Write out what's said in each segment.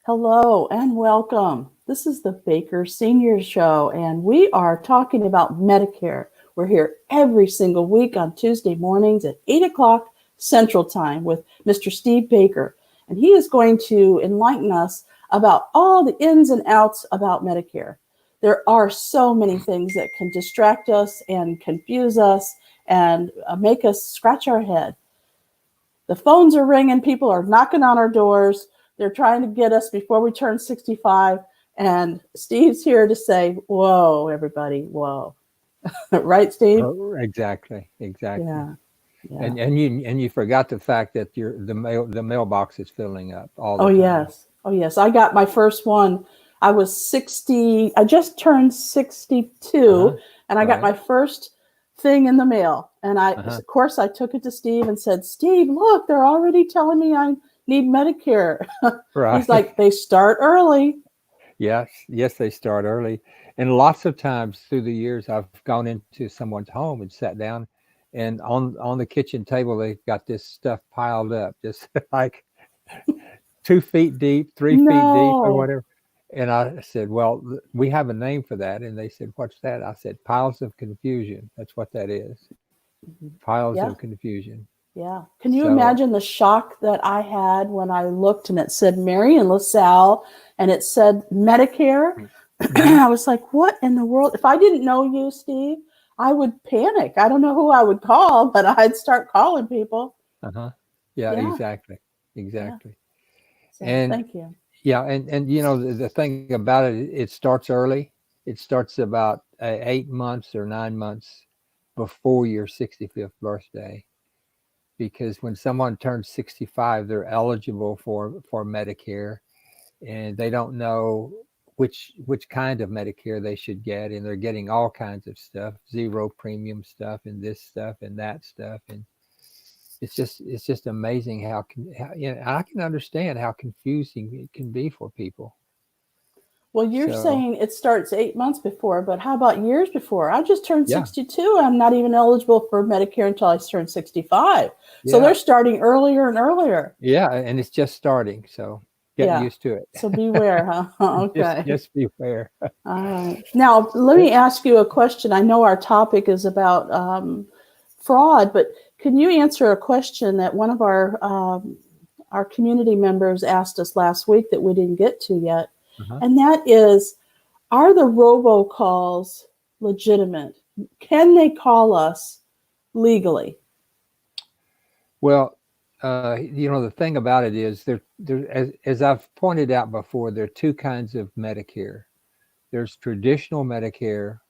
Hello and welcome. This is the Baker Senior Show, and we are talking about Medicare. We're here every single week on Tuesday mornings at 8 o'clock Central Time with Mr. Steve Baker, and he is going to enlighten us about all the ins and outs about Medicare. There are so many things that can distract us and confuse us and make us scratch our head. The phones are ringing, people are knocking on our doors. They're trying to get us before we turn 65. And Steve's here to say, whoa, everybody, whoa. Right, Steve? Oh, exactly. Yeah. Yeah. And you forgot the fact that the mailbox is filling up all Oh, the time. yes. Oh, yes. I got my first one. I was 60. I just turned 62, Uh-huh. and I got Right. my first thing in the mail. And Uh-huh. of course, I took it to Steve and said, Steve, look, they're already telling me I need Medicare. He's Right. like, they start early. Yes. Yes, they start early. And lots of times through the years I've gone into someone's home and sat down, and on the kitchen table they've got this stuff piled up, just like 2 feet deep, 3 feet deep, or No. whatever. And I said, well, we have a name for that. And they said, what's that? I said, piles of confusion. That's what that is. Piles of Yeah. confusion. Yeah. Can you So, imagine the shock that I had when I looked and it said Mary and LaSalle and it said Medicare? mhm. I was like, what in the world? If I didn't know you, Steve, I would panic. I don't know who I would call, but I'd start calling people. Uh-huh. Yeah, Yeah. exactly. Yeah. Exactly. So And thank you. yeah, and the thing about it, it starts early. It starts about 8 months or 9 months before your 65th birthday. Because when someone turns 65, they're eligible for Medicare, and they don't know which kind of Medicare they should get, and they're getting all kinds of stuff, zero premium stuff, and this stuff and that stuff, and it's just amazing how I can understand how confusing it can be for people. Well, you're So saying it starts 8 months before, but how about years before? I just turned yeah, 62. I'm not even eligible for Medicare until I turn 65. So yeah, they're starting earlier and earlier. yeah, and it's just starting, so get Yeah. used to it. So beware, huh? just Okay. just be fair. All right. Now, let me ask you a question. I know our topic is about fraud, but can you answer a question that one of our community members asked us last week that we didn't get to yet? Uh-huh. And that is, are the robocalls legitimate? Can they call us legally? Well, the thing about it is there as I've pointed out before, there are two kinds of Medicare. There's traditional Medicare.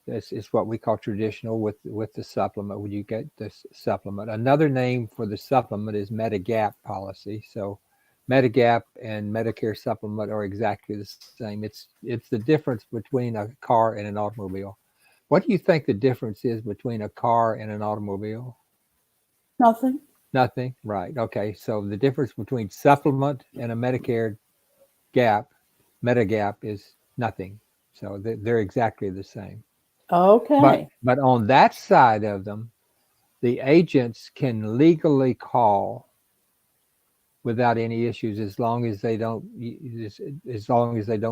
This is what we call traditional with the supplement. When you get this supplement, another name for the supplement is Medigap policy. So, Medigap and Medicare supplement are exactly the same. It's the difference between a car and an automobile. What do you think the difference is between a car and an automobile? Nothing. Nothing. Right. Okay. So the difference between supplement and a Medicare gap, Medigap, is nothing. So they're exactly the same. But Okay. but on that side of them, the agents can legally call without any issues as long as they don't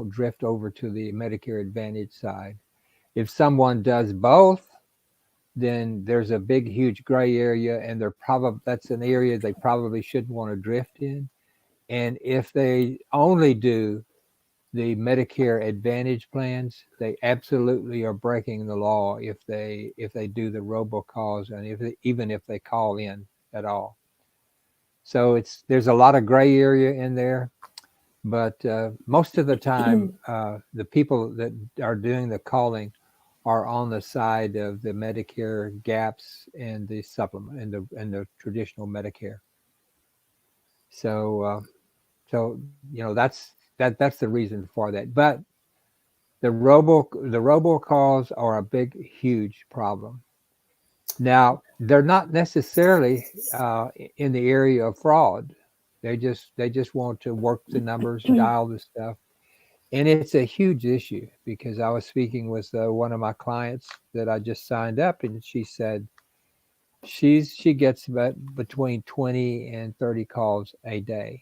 drift over to the Medicare Advantage side. If someone does both, then there's a big huge gray area, and that's an area they probably shouldn't want to drift in. And if they only do the Medicare Advantage plans, they absolutely are breaking the law if they do the robocalls, and even if they call in at all. So there's a lot of gray area in there, but most of the time, the people that are doing the calling are on the side of the Medicare gaps and the supplement and the traditional Medicare. So that's the reason for that. But the robocalls are a big, huge problem. Now they're not necessarily in the area of fraud. They just want to work the numbers, dial the stuff, and it's a huge issue because I was speaking with one of my clients that I just signed up, and she said she gets about between 20 and 30 calls a day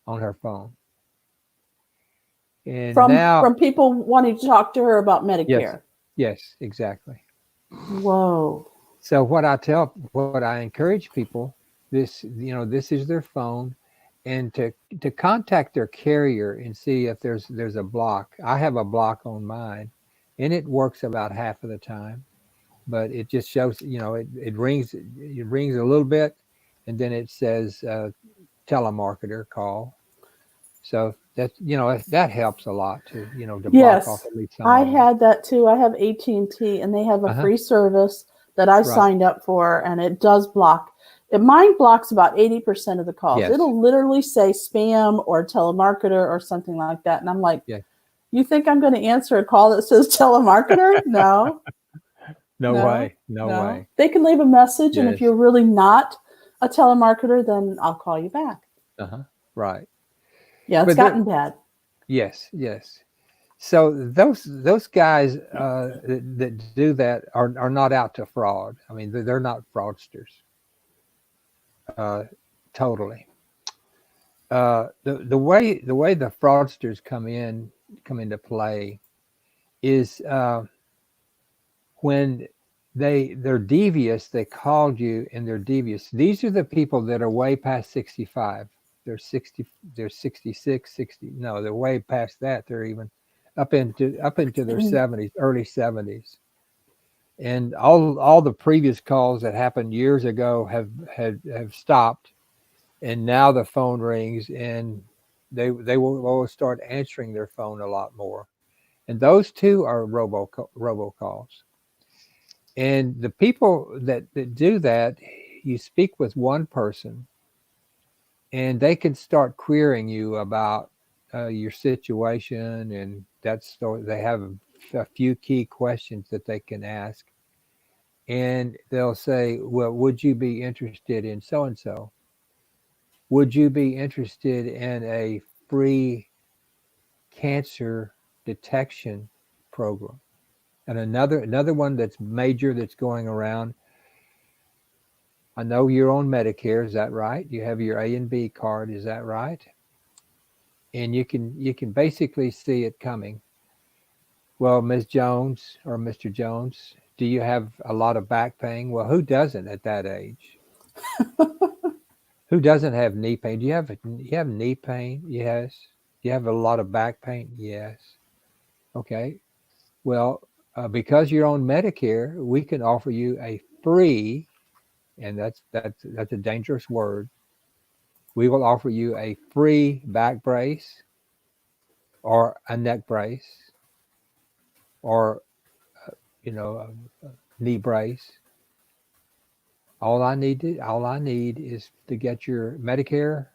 on her phone. And From now, people wanting to talk to her about yes, Medicare. yes, exactly. Whoa. So what I encourage people, this is their phone, and to contact their carrier and see if there's a block. I have a block on mine, and it works about half of the time, but it just shows, it rings a little bit, and then it says telemarketer call. So that helps a lot to block off Yes, at least some I of them. had that too. I have AT&T and they have a Uh-huh. free service that I Right. signed up for and it does block. Mine blocks about 80% of the calls. Yes. It'll literally say spam or telemarketer or something like that. And I'm like, Yeah. you think I'm going to answer a call that says telemarketer? No, No no, way. No no. way. They can leave a message. And if Yes. you're really not a telemarketer, then I'll call you back. Uh-huh. Right. Yeah, it's But there, gotten bad. yes, yes. So those guys that do that are not out to fraud. I mean, they're not fraudsters. Uh, totally. The way the fraudsters come into play is when they're devious. They called you and they're devious. These are the people that are way past 65. They're 60. They're 66, 60. No, they're way past that. They're even up into their 70s, early 70s. And all the previous calls that happened years ago have stopped, and now the phone rings, and they will start answering their phone a lot more. And those two are robocalls. And the people that do that, you speak with one person, and they can start querying you about your situation, and they have a few key questions that they can ask, and they'll say, well, would you be interested in so and so? Would you be interested in a free cancer detection program? And another one that's major that's going around. I know you're on Medicare, is that right? You have your A and B card, is that right? And you can basically see it coming. Well, Ms. Jones or Mr. Jones, do you have a lot of back pain? Well, who doesn't at that age? Who doesn't have knee pain? Do you have knee pain? Yes. Do you have a lot of back pain? Yes. Okay. Well, because you're on Medicare, we can offer you a free, and that's a dangerous word. We will offer you a free back brace or a neck brace or a knee brace. All I need is to get your Medicare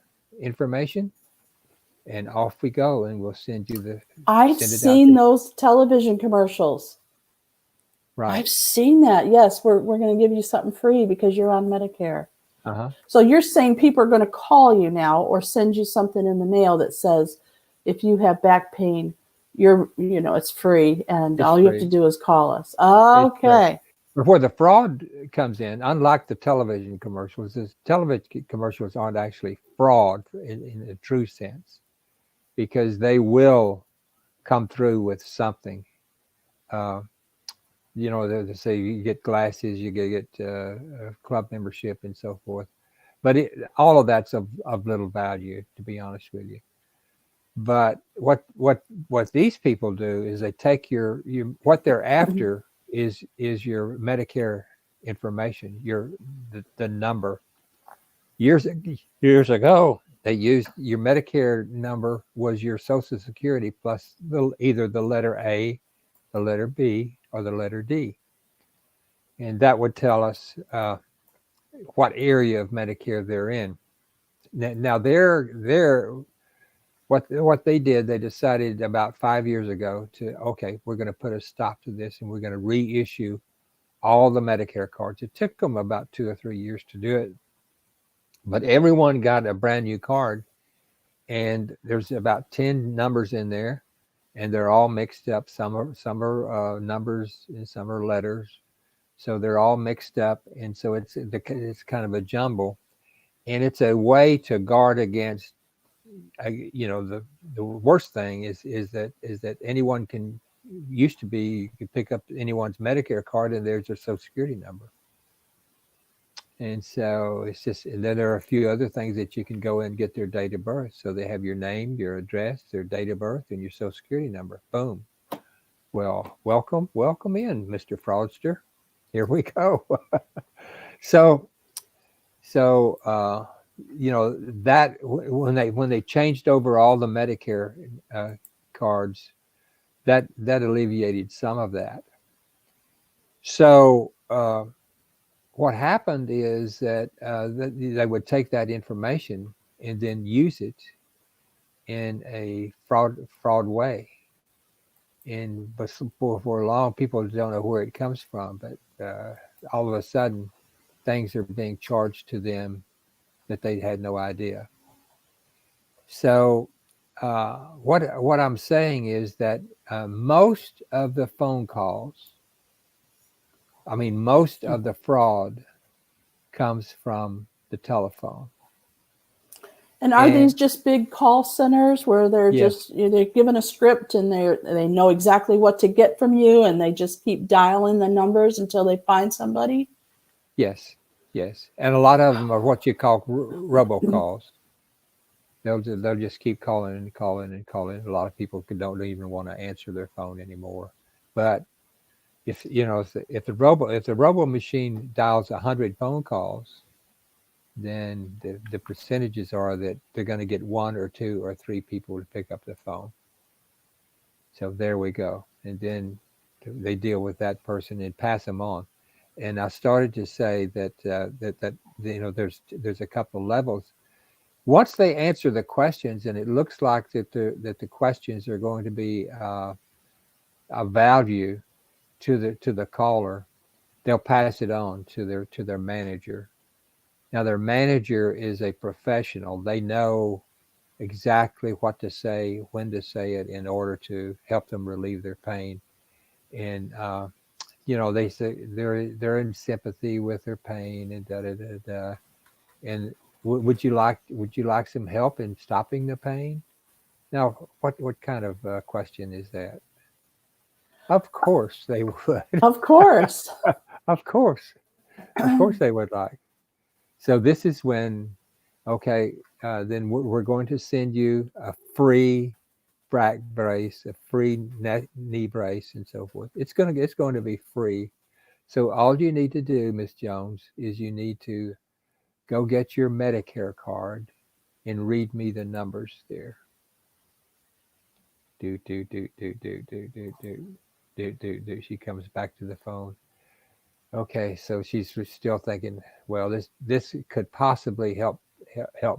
information, and off we go, and we'll I've send it out to seen you. those television commercials. Right. I've seen that. Yes, we're going to give you something free because you're on Medicare. Uh-huh. So you're saying people are going to call you now or send you something in the mail that says if you have back pain, it's free and It's all you have to free. do is call us. It's free. Okay. But where the fraud comes in, unlike the television commercials, the television commercials aren't actually fraud in a true sense, because they will come through with something. Uh, they say you get glasses, you get a club membership, and so forth. But all of that's of little value, to be honest with you. But what these people do is they take your what they're after is your Medicare information, the number. Years years ago, they used your Medicare number was your Social Security plus either the letter A, the letter B, or the letter D, and that would tell us what area of Medicare they're in. Now they're what they did, they decided about 5 years ago to, okay, we're going to put a stop to this, and we're going to reissue all the Medicare cards. It took them about 2 or 3 years to do it, but everyone got a brand new card, and there's about 10 numbers in there, and they're all mixed up. Some are numbers and some are letters, so they're all mixed up, and so it's kind of a jumble, and it's a way to guard against the worst thing is that anyone can used to be you could pick up anyone's Medicare card and there's their Social Security number. And so it's just, and then there are a few other things that you can go in and get their date of birth. So they have your name, your address, their date of birth, and your Social Security number. Boom. Well, welcome in, Mr. Fraudster. Here we go. so, that when they changed over all the Medicare cards, that alleviated some of that. So, what happened is that they would take that information and then use it in a fraud way. But for long, people don't know where it comes from. But all of a sudden, things are being charged to them that they had no idea. So what I'm saying is that most of the phone calls, most of the fraud comes from the telephone. And are these just big call centers where they're yes. just they're given a script and they know exactly what to get from you and they just keep dialing the numbers until they find somebody? Yes, and a lot of them are what you call robocalls. They'll just keep calling and calling and calling. A lot of people don't even want to answer their phone anymore. But if the robo machine dials 100 phone calls, then the percentages are that they're going to get 1 or 2 or 3 people to pick up the phone. So there we go. And then they deal with that person and pass them on. And I started to say that there's a couple of levels. Once they answer the questions, and it looks like that the questions are going to be of value to the caller, they'll pass it on to their manager. Now their manager is a professional. They know exactly what to say, when to say it, in order to help them relieve their pain. And they say they're in sympathy with their pain and da da da da. And would you like some help in stopping the pain? Now, what kind of question is that? Of course they would. Of course. Of course they would like. So this is when, okay, then we're going to send you a free back brace, a free knee brace, and so forth. It's going to be free. So all you need to do, Miss Jones, is you need to go get your Medicare card and read me the numbers there. Do do do do do do do do do do do. She comes back to the phone. Okay, so she's still thinking, well, this could possibly help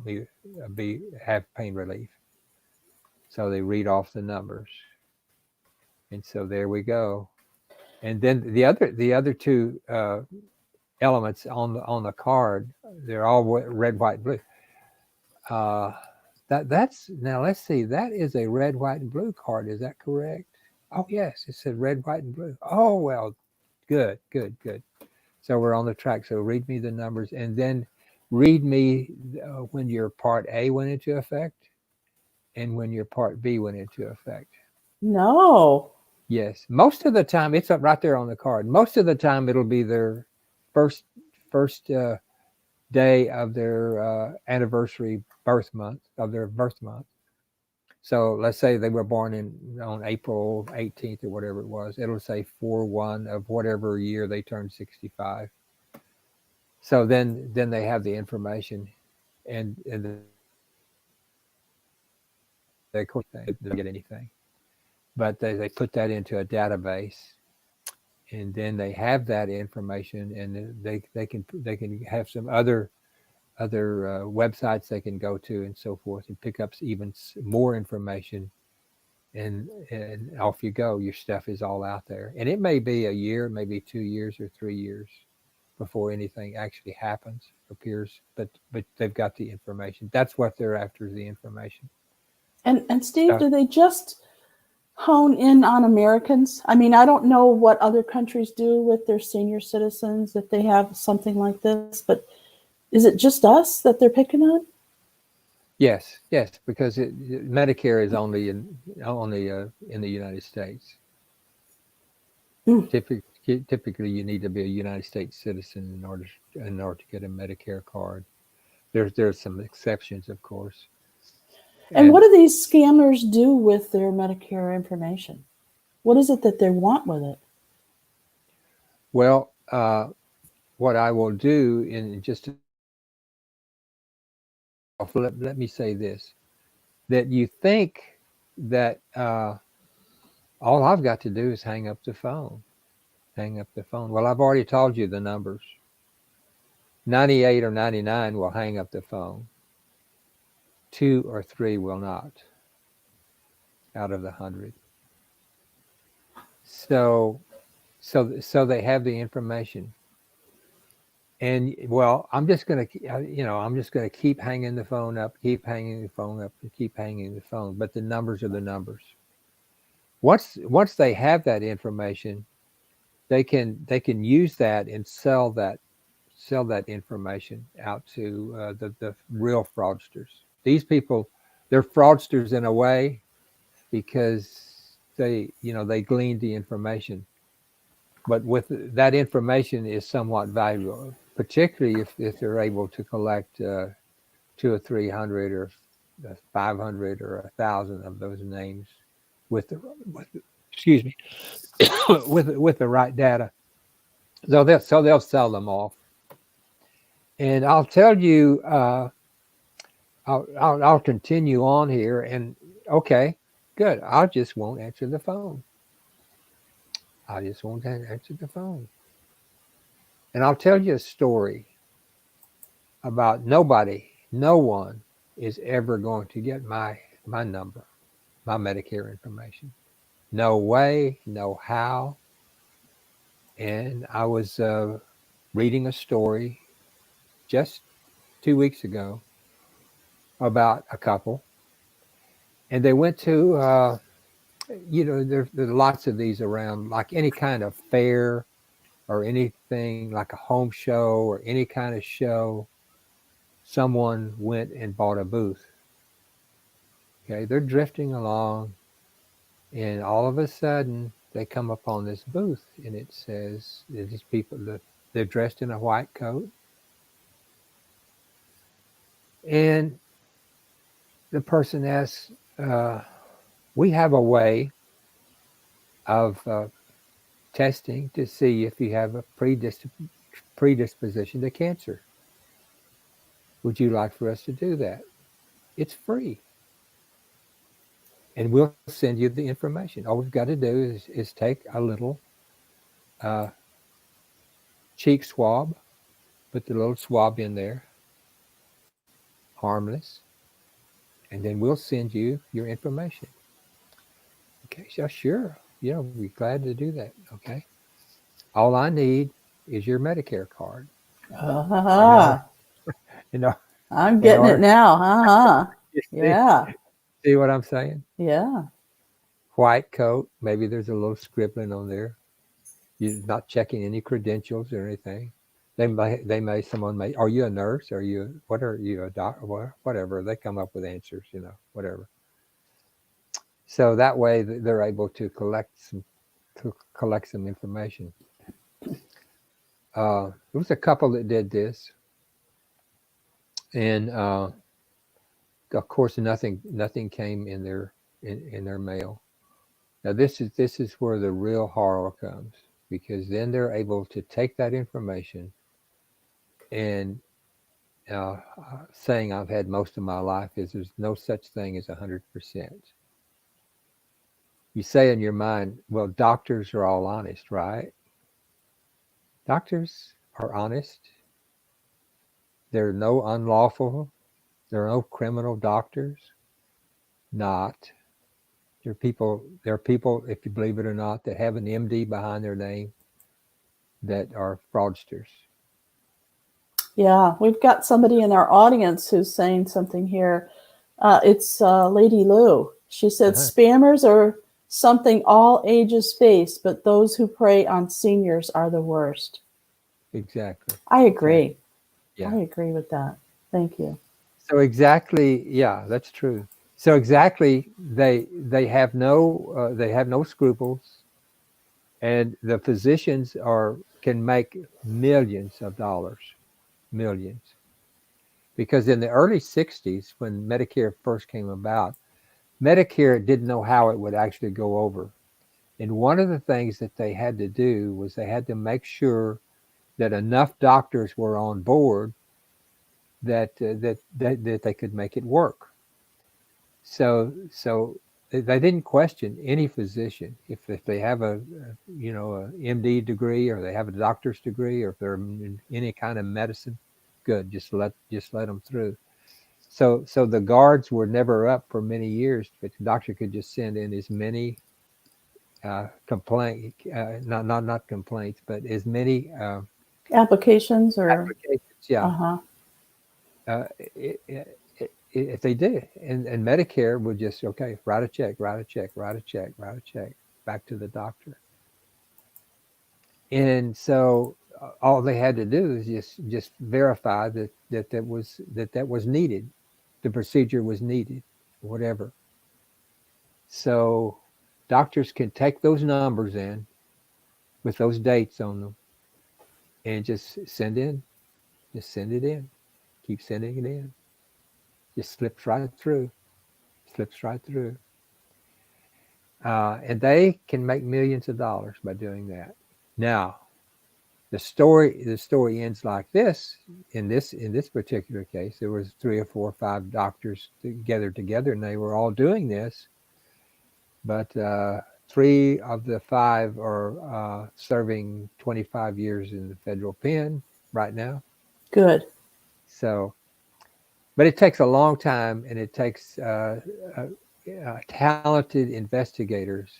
me have pain relief. So they read off the numbers, and so there we go. And then the other two elements on the card, they're all red, white, blue. That's now let's see. That is a red, white, and blue card. Is that correct? Oh yes, it said red, white, and blue. Oh well, good. So we're on the track. So read me the numbers, and then read me when your Part A went into effect, and when your Part B went into effect. No. Yes, most of the time it's up right there on the card. Most of the time it'll be their first day of their anniversary birth month of their birth month. So let's say they were born on April 18th or whatever it was. It'll say 4/1 of whatever year they turned 65. So then they have the information, and they of course they don't get anything, but they put that into a database, and then they have that information, and they can have some other websites they can go to and so forth, and pick up even more information, and off you go. Your stuff is all out there, and it may be a year, maybe 2 years or 3 years before anything actually happens, appears, but they've got the information. That's what they're after, is the information. And Steve, do they just hone in on Americans? I mean, I don't know what other countries do with their senior citizens if they have something like this, but is it just us that they're picking on? Yes, yes, because Medicare is only in the United States. Mm. Typically, you need to be a United States citizen in order to get a Medicare card. There's some exceptions, of course. And what And do these scammers do with their Medicare information? What is it that they want with it? well, what I will do in just let me say this: that you think that all I've got to do is hang up the phone. Hang up the phone. Well, I've already told you the numbers. 98 or 99 will hang up the phone. 2 or 3 will not out of the 100. So so they have the information. And well, I'm just gonna keep hanging the phone up, keep hanging the phone up, and keep hanging the phone. But the numbers are the numbers. Once they have that information, they can use that and sell that information out to the real fraudsters. These people, they're fraudsters in a way because they gleaned the information, but with that information is somewhat valuable, particularly if they're able to collect 2 or 300 or 500 or 1,000 of those names with excuse me with the right data. So they'll sell them off. And I'll tell you, I'll continue on here. And okay, good. I just won't answer the phone. I just won't answer the phone. And I'll tell you a story about nobody, no one is ever going to get my number, my Medicare information. No way, no how. And I was reading a story just 2 weeks ago about a couple, and they went to there's lots of these around, like any kind of fair or anything like a home show or any kind of show. Someone went and bought a booth. Okay, they're drifting along, and all of a sudden they come upon this booth, and it says these people they're dressed in a white coat, and the person asks, "We have a way of testing to see if you have a predisposition to cancer. Would you like for us to do that? It's free, and we'll send you the information. All we've got to do is take a little uh, cheek swab, put the little swab in there, harmless, and then we'll send you your information." Okay, so sure, we're glad to do that. Okay, all I need is your Medicare card. In order, Ah, in, or- I'm in getting it order, now. Uh-huh. you Yeah. see what I'm saying? Yeah. White coat, maybe there's a little scribbling on there. You're not checking any credentials or anything. Someone may, are you a nurse? What are you, a doctor? Whatever. They come up with answers, whatever. So that way they're able to collect some information. There was a couple that did this, and of course nothing came in their mail. Now this is where the real horror comes, because then they're able to take that information and saying I've had most of my life is there's no such thing as 100%. You say in your mind, well, doctors are all honest, right? Doctors are honest. There are no unlawful, there are no criminal doctors. Not. There are people, if you believe it or not, that have an MD behind their name that are fraudsters. Yeah. We've got somebody in our audience who's saying something here. It's Lady Lou. She said Uh-huh. spammers are something all ages face, but those who prey on seniors are the worst. Exactly. I Exactly. agree. I Yeah. agree with that. Thank you. So exactly, yeah, that's true. So exactly, they have no scruples, and the physicians are can make millions of dollars, millions. Because in the early '60s, when Medicare first came about, Medicare didn't know how it would actually go over. And one of the things that they had to do was they had to make sure that enough doctors were on board that they could make it work. So they didn't question any physician if they have a MD degree, or they have a doctor's degree, or if they're in any kind of medicine. Good, just let them through. So the guards were never up for many years, but the doctor could just send in as many not complaints, but as many Applications or applications. Yeah, uh-huh. if they did, and Medicare would just, okay, write a check, write a check, write a check, write a check, back to the doctor. And so all they had to do is just verify that was needed, the procedure was needed, whatever. So doctors can take those numbers in with those dates on them and just send it in, keep sending it in, just slips right through. And they can make millions of dollars by doing that. Now, the story ends like this. In this particular case, there was 3 or 4 or 5 doctors together, and they were all doing this. But 3 of the 5 are serving 25 years in the federal pen right now. Good. So, but it takes a long time, and it takes talented investigators,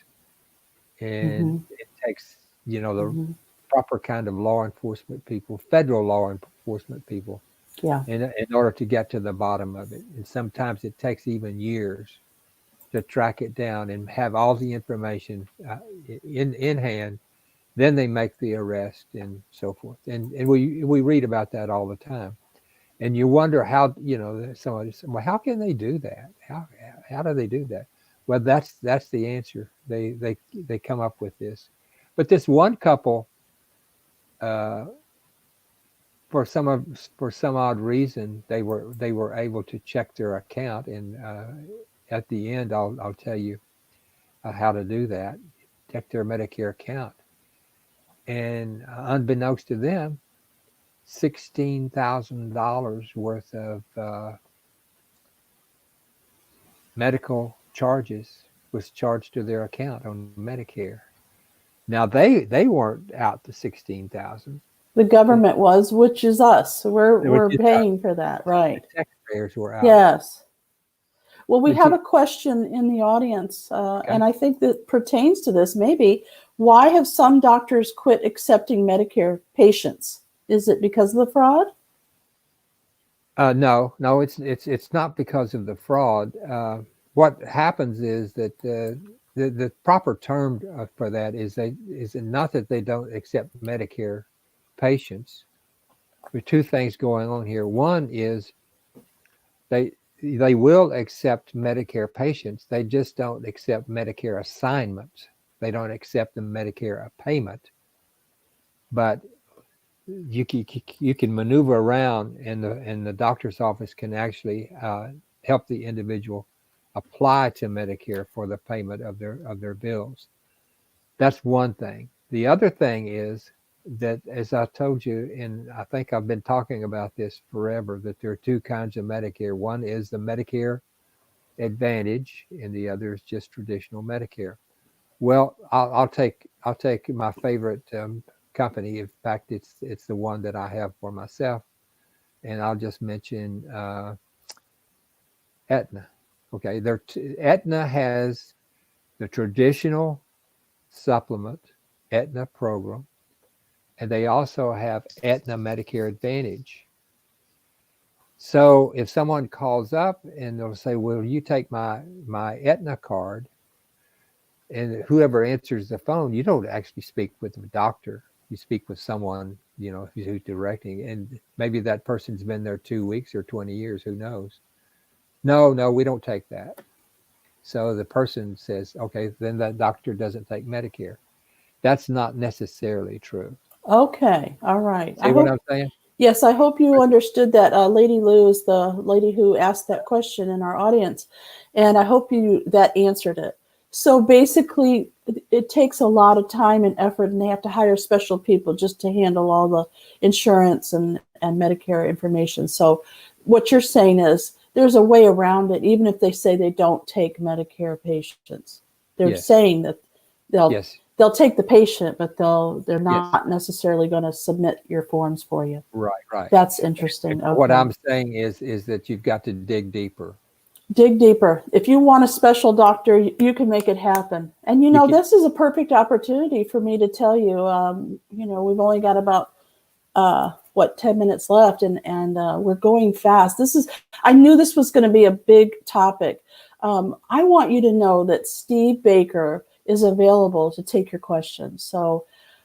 and Mm-hmm. it takes the Mm-hmm. proper kind of law enforcement people, federal law enforcement people, Yeah. in order to get to the bottom of it. And sometimes it takes even years to track it down and have all the information in hand. Then they make the arrest and so forth. And we read about that all the time. And you wonder how somebody said, well, how can they do that? How do they do that? Well, that's the answer. They come up with this. But this one couple, uh, for some odd reason, they were able to check their account, and at the end, I'll tell you how to do that. Check their Medicare account, and unbeknownst to them, $16,000 worth of medical charges was charged to their account on Medicare. Now they weren't out the 16,000. The The, government was, which is us. So we're it was we're just paying for that, the right? taxpayers were out. Yes. Well, we But have a question in the audience, okay. and I think that pertains to this. Maybe why have some doctors quit accepting Medicare patients? Is it because of the fraud? No, it's not because of the fraud. What happens is that the proper term for that is not that they don't accept Medicare patients. There are two things going on here. One is they they will accept Medicare patients. They just don't accept Medicare assignments. They don't accept the Medicare payment. But you can maneuver around, and the doctor's office can actually help the individual apply to Medicare for the payment of their bills. That's one thing. The other thing is that, as I told you, and I think I've been talking about this forever, that there are two kinds of Medicare. One is the Medicare Advantage, and the other is just traditional Medicare. Well, I'll take my favorite company. In fact, it's the one that I have for myself, and I'll just mention Aetna. Okay, Aetna has the traditional supplement Aetna program, and they also have Aetna Medicare Advantage. So if someone calls up and they'll say, "Will you take my Aetna card?" and whoever answers the phone, you don't actually speak with the doctor. you speak with someone, who's directing, and maybe that person's been there 2 weeks or 20 years, who knows? No, we don't take that. So the person says, okay, then that doctor doesn't take Medicare. That's not necessarily true. Okay. All right. See what I'm saying? Yes, I hope you understood that. Lady Lou is the lady who asked that question in our audience, and I hope that answered it. So basically, it takes a lot of time and effort, and they have to hire special people just to handle all the insurance and Medicare information. So what you're saying is there's a way around it, even if they say they don't take Medicare patients. They're Yes. saying that they'll Yes. they'll take the patient, but they're Yes. not necessarily going to submit your forms for you. Right. That's interesting. And what Okay. I'm saying is that you've got to dig deeper. Dig deeper. If you want a special doctor, you can make it happen. And this is a perfect opportunity for me to tell you. We've only got about 10 minutes left, and we're going fast. I knew this was going to be a big topic. I want you to know that Steve Baker is available to take your questions. So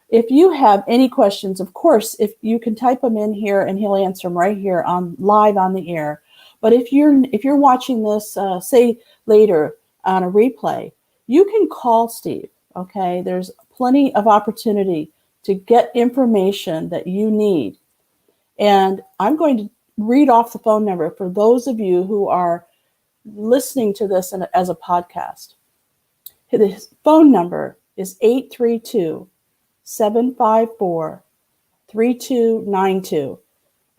if you have any questions, of course, if you can type them in here and he'll answer them right here live on the air. But if you're watching this, say later on a replay, you can call Steve. Okay, there's plenty of opportunity to get information that you need. And I'm going to read off the phone number for those of you who are listening to this as a podcast. His phone number is 832-754-3292.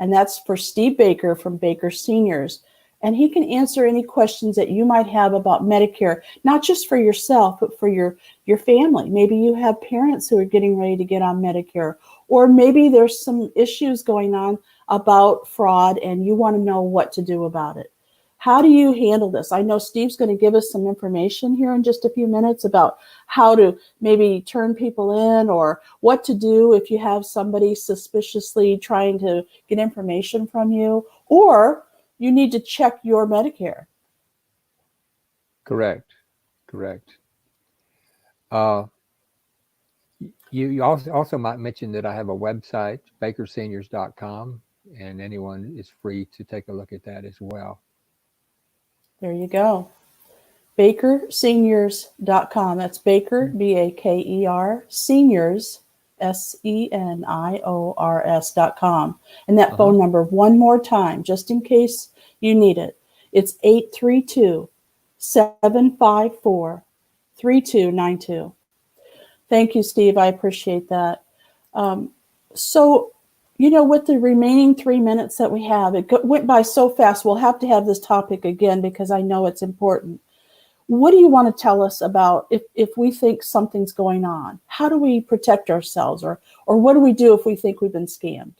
And that's for Steve Baker from Baker Seniors. And he can answer any questions that you might have about Medicare, not just for yourself, but for your family. Maybe you have parents who are getting ready to get on Medicare, or maybe there's some issues going on about fraud and you want to know what to do about it. How do you handle this? I know Steve's going to give us some information here in just a few minutes about how to maybe turn people in or what to do if you have somebody suspiciously trying to get information from you, or you need to check your Medicare. Correct. You also might mention that I have a website, beneficiaries.com, and anyone is free to take a look at that as well. There you go. beneficiaries.com. That's Baker, Baker, seniors, SENIORS.com. And that phone number, one more time, just in case you need it. It's 832-754-3292. Thank you, Steve. I appreciate that. So, with the remaining 3 minutes that we have, it went by so fast. We'll have to have this topic again because I know it's important. What do you want to tell us about if we think something's going on? How do we protect ourselves, or what do we do if we think we've been scammed?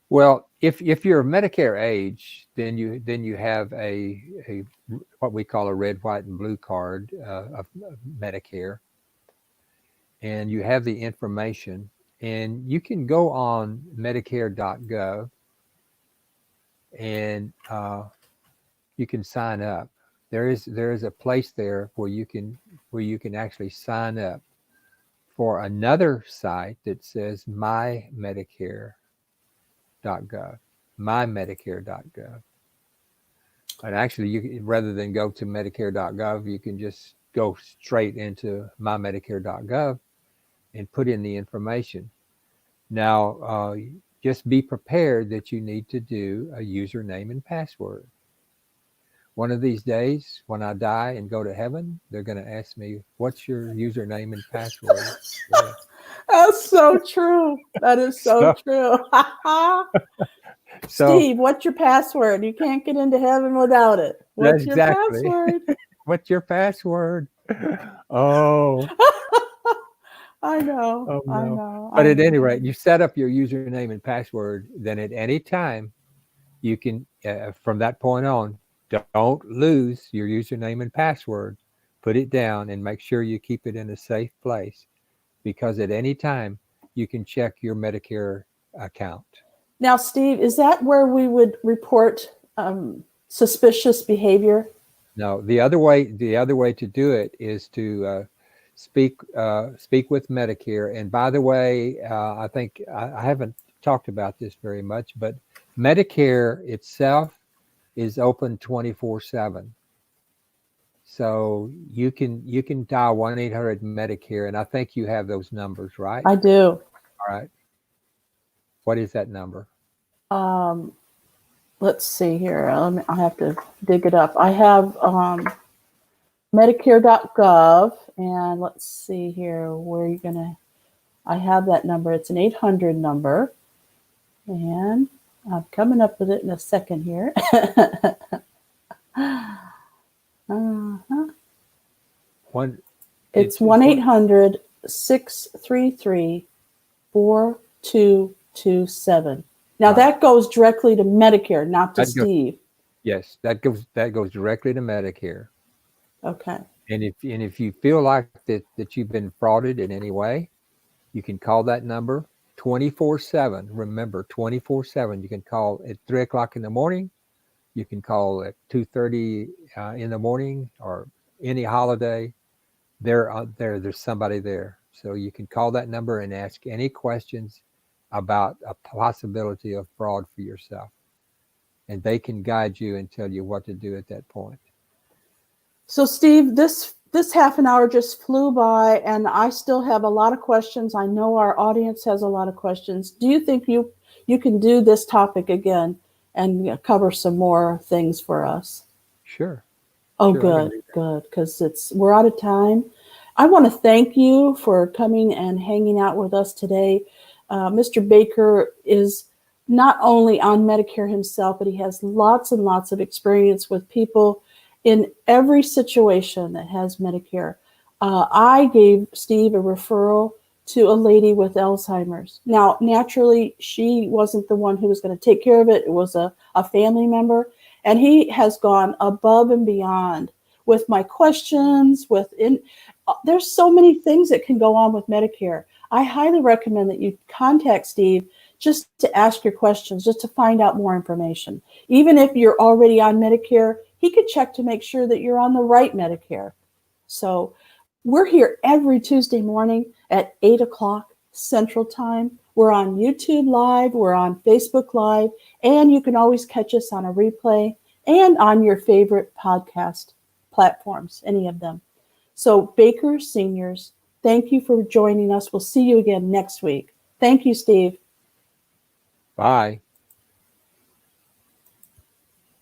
Well, if you're Medicare age, then you have a what we call a red, white, and blue card of Medicare, and you have the information, and you can go on Medicare.gov, and you can sign up. There is a place there where you can actually sign up for another site that says My Medicare.gov, My Medicare.gov. And actually, rather than go to Medicare.gov, you can just go straight into My Medicare.gov and put in the information. Now, just be prepared that you need to do a username and password. One of these days, when I die and go to heaven, they're going to ask me, what's your username and password? Yeah. That's so true. That is so true. Steve, what's your password? You can't get into heaven without it. What's your password? What's your password? Oh. I know. Oh, no. I know. But at any rate, you set up your username and password, then at any time, you can, from that point on, don't lose your username and password. Put it down and make sure you keep it in a safe place, because at any time you can check your Medicare account. Now, Steve, is that where we would report suspicious behavior? No, the other way to do it is to speak with Medicare. And by the way, I think I haven't talked about this very much, but Medicare itself is open 24/7. So you can dial 1-800-Medicare, and I think you have those numbers, right? I do. All right. What is that number? Let's see here. I have to dig it up. I have Medicare.gov, and let's see here. Where are you gonna? I have that number. It's an 800 number, and I'm coming up with it in a second here. It's 1-800-633-4227. Now Right. that goes directly to Medicare, not to Steve. Yes, that goes directly to Medicare. Okay. And if you feel like that you've been frauded in any way, you can call that number 24/7. Remember, 24/7. You can call at 3 o'clock in the morning. You can call at 2:30 in the morning, or any holiday. There's somebody there. So you can call that number and ask any questions about a possibility of fraud for yourself. And they can guide you and tell you what to do at that point. So Steve, this half an hour just flew by, and I still have a lot of questions. I know our audience has a lot of questions. Do you think you can do this topic again and cover some more things for us? Sure. Oh, Sure, good, because we're out of time. I want to thank you for coming and hanging out with us today. Mr. Baker is not only on Medicare himself, but he has lots and lots of experience with people in every situation that has Medicare. I gave Steve a referral to a lady with Alzheimer's. Now, naturally, she wasn't the one who was going to take care of it. It was a family member. And he has gone above and beyond with my questions. There's so many things that can go on with Medicare. I highly recommend that you contact Steve just to ask your questions, just to find out more information. Even if you're already on Medicare, he could check to make sure that you're on the right Medicare. So we're here every Tuesday morning at 8 o'clock Central Time. We're on YouTube Live, we're on Facebook Live, and you can always catch us on a replay and on your favorite podcast platforms, any of them. So Baker Seniors, thank you for joining us. We'll see you again next week. Thank you, Steve. Bye.